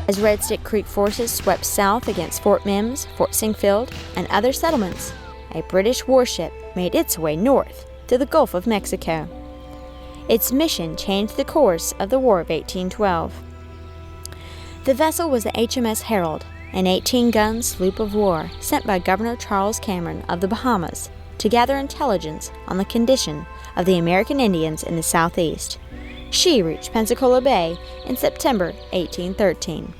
As Red Stick Creek forces swept south against Fort Mims, Fort Singfield, and other settlements, a British warship made its way north to the Gulf of Mexico. Its mission changed the course of the War of 1812. The vessel was the HMS Herald, an 18-gun sloop of war sent by Governor Charles Cameron of the Bahamas to gather intelligence on the condition of the American Indians in the southeast. She reached Pensacola Bay in September 1813.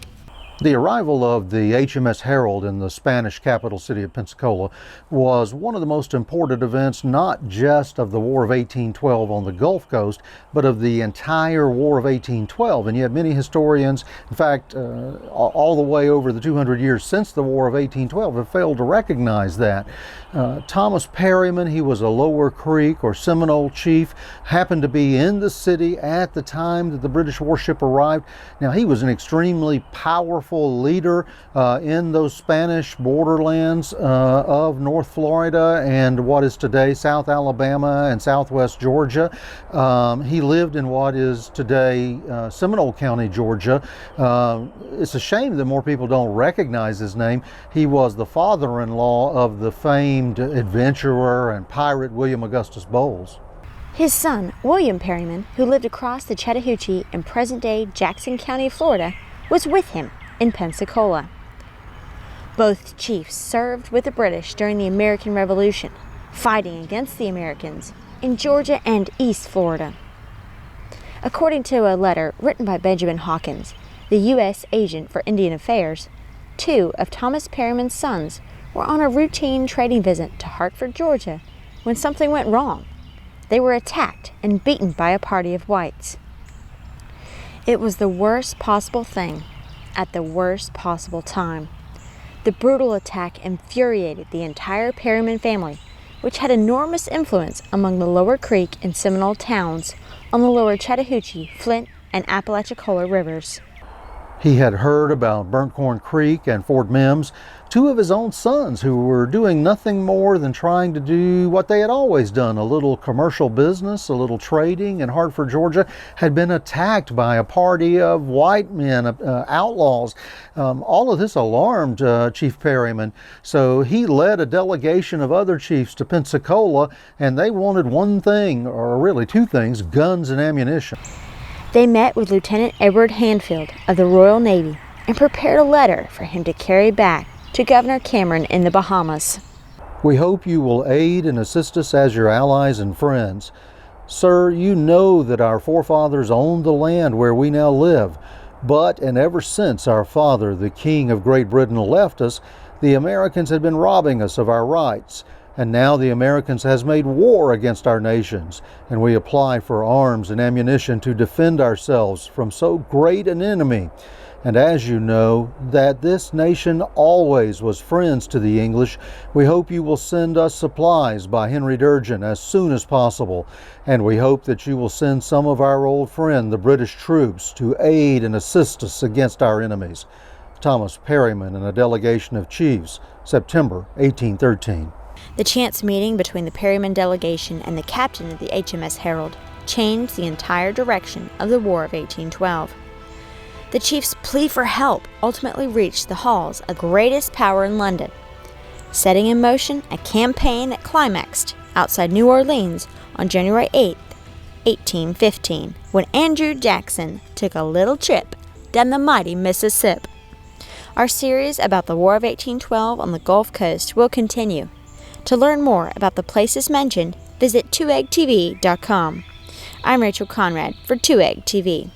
The arrival of the HMS Herald in the Spanish capital city of Pensacola was one of the most important events, not just of the War of 1812 on the Gulf Coast, but of the entire War of 1812. And yet many historians, in fact, all the way over the 200 years since the War of 1812, have failed to recognize that. Thomas Perryman, he was a Lower Creek or Seminole chief, happened to be in the city at the time that the British warship arrived. Now, he was an extremely powerful leader in those Spanish borderlands of North Florida and what is today South Alabama and Southwest Georgia. He lived in what is today Seminole County, Georgia. It's a shame that more people don't recognize his name. He was the father-in-law of the famed adventurer and pirate William Augustus Bowles. His son, William Perryman, who lived across the Chattahoochee in present-day Jackson County, Florida, was with him in Pensacola. Both chiefs served with the British during the American Revolution, fighting against the Americans in Georgia and East Florida. According to a letter written by Benjamin Hawkins, the U.S. agent for Indian Affairs, two of Thomas Perryman's sons were on a routine trading visit to Hartford, Georgia, when something went wrong. They were attacked and beaten by a party of whites. It was the worst possible thing at the worst possible time. The brutal attack infuriated the entire Perryman family, which had enormous influence among the Lower Creek and Seminole towns on the lower Chattahoochee, Flint, and Apalachicola rivers. He had heard about Burnt Corn Creek and Fort Mims. Two of his own sons, who were doing nothing more than trying to do what they had always done, a little commercial business, a little trading in Hartford, Georgia, had been attacked by a party of white men, outlaws. All of this alarmed Chief Perryman, so he led a delegation of other chiefs to Pensacola, and they wanted one thing, or really two things: guns and ammunition. They met with Lieutenant Edward Handfield of the Royal Navy and prepared a letter for him to carry back to Governor Cameron in the Bahamas. We hope you will aid and assist us as your allies and friends. Sir, you know that our forefathers owned the land where we now live, but, and ever since our father, the King of Great Britain, left us, the Americans had been robbing us of our rights. And now the Americans has made war against our nations, and we apply for arms and ammunition to defend ourselves from so great an enemy. And as you know, that this nation always was friends to the English, we hope you will send us supplies by Henry Durgin as soon as possible. And we hope that you will send some of our old friend, the British troops, to aid and assist us against our enemies. Thomas Perryman and a delegation of chiefs, September 1813. The chance meeting between the Perryman delegation and the captain of the HMS Herald changed the entire direction of the War of 1812. The chief's plea for help ultimately reached the halls of the greatest power in London, setting in motion a campaign that climaxed outside New Orleans on January 8, 1815, when Andrew Jackson took a little trip down the mighty Mississippi. Our series about the War of 1812 on the Gulf Coast will continue. To learn more about the places mentioned, visit twoeggtv.com. I'm Rachel Conrad for 2egg TV.